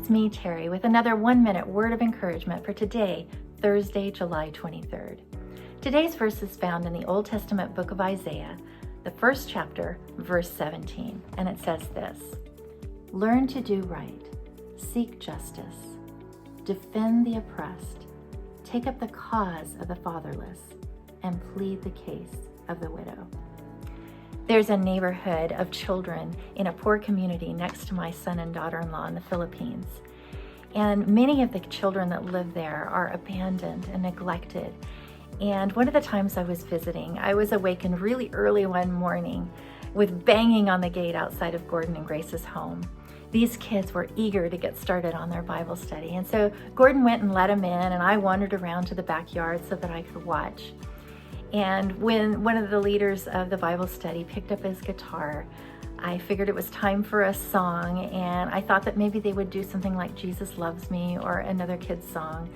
it's me, Terri, with another 1-minute word of encouragement for today, Thursday, July 23rd. Today's verse is found in the Old Testament book of Isaiah, the first chapter, verse 17, and it says this: "Learn to do right, seek justice, defend the oppressed, take up the cause of the fatherless, and plead the case of the widow." There's a neighborhood of children in a poor community next to my son and daughter-in-law in the Philippines. And many of the children that live there are abandoned and neglected. And one of the times I was visiting, I was awakened really early one morning with banging on the gate outside of Gordon and Grace's home. These kids were eager to get started on their Bible study. And so Gordon went and let them in, and I wandered around to the backyard so that I could watch. And when one of the leaders of the Bible study picked up his guitar, I figured it was time for a song, and I thought that maybe they would do something like "Jesus Loves Me" or another kid's song.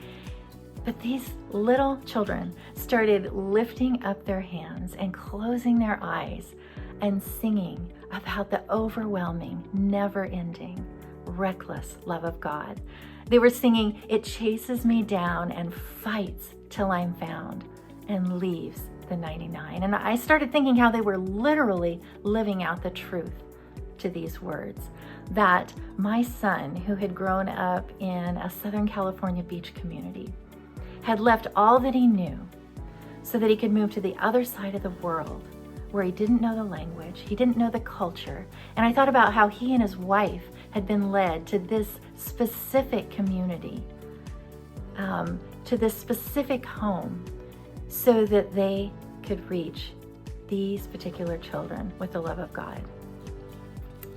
But these little children started lifting up their hands and closing their eyes and singing about the overwhelming, never-ending, reckless love of God. They were singing, "It chases me down and fights till I'm found, and leaves the 99. And I started thinking how they were literally living out the truth to these words. That my son, who had grown up in a Southern California beach community, had left all that he knew so that he could move to the other side of the world where he didn't know the language, he didn't know the culture. And I thought about how he and his wife had been led to this specific community, to this specific home, so that they could reach these particular children with the love of God.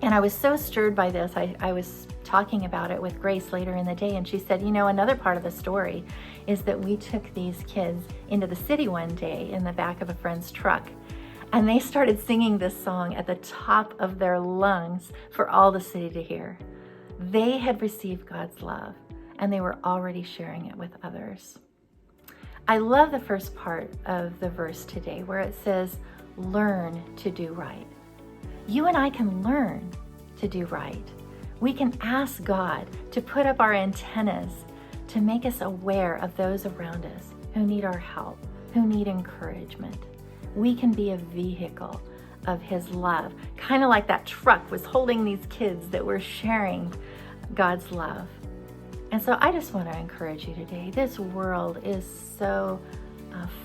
And I was so stirred by this. I was talking about it with Grace later in the day, and she said, another part of the story is that we took these kids into the city one day in the back of a friend's truck, and they started singing this song at the top of their lungs for all the city to hear. They had received God's love, and they were already sharing it with others. I love the first part of the verse today where it says, "Learn to do right." You and I can learn to do right. We can ask God to put up our antennas to make us aware of those around us who need our help, who need encouragement. We can be a vehicle of His love, kind of like that truck was holding these kids that were sharing God's love. And so I just want to encourage you today. This world is so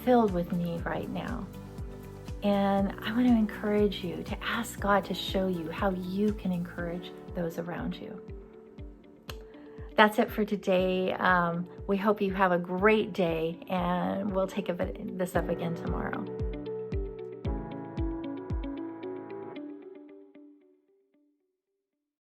filled with need right now. And I want to encourage you to ask God to show you how you can encourage those around you. That's it for today. We hope you have a great day, and we'll take this up again tomorrow.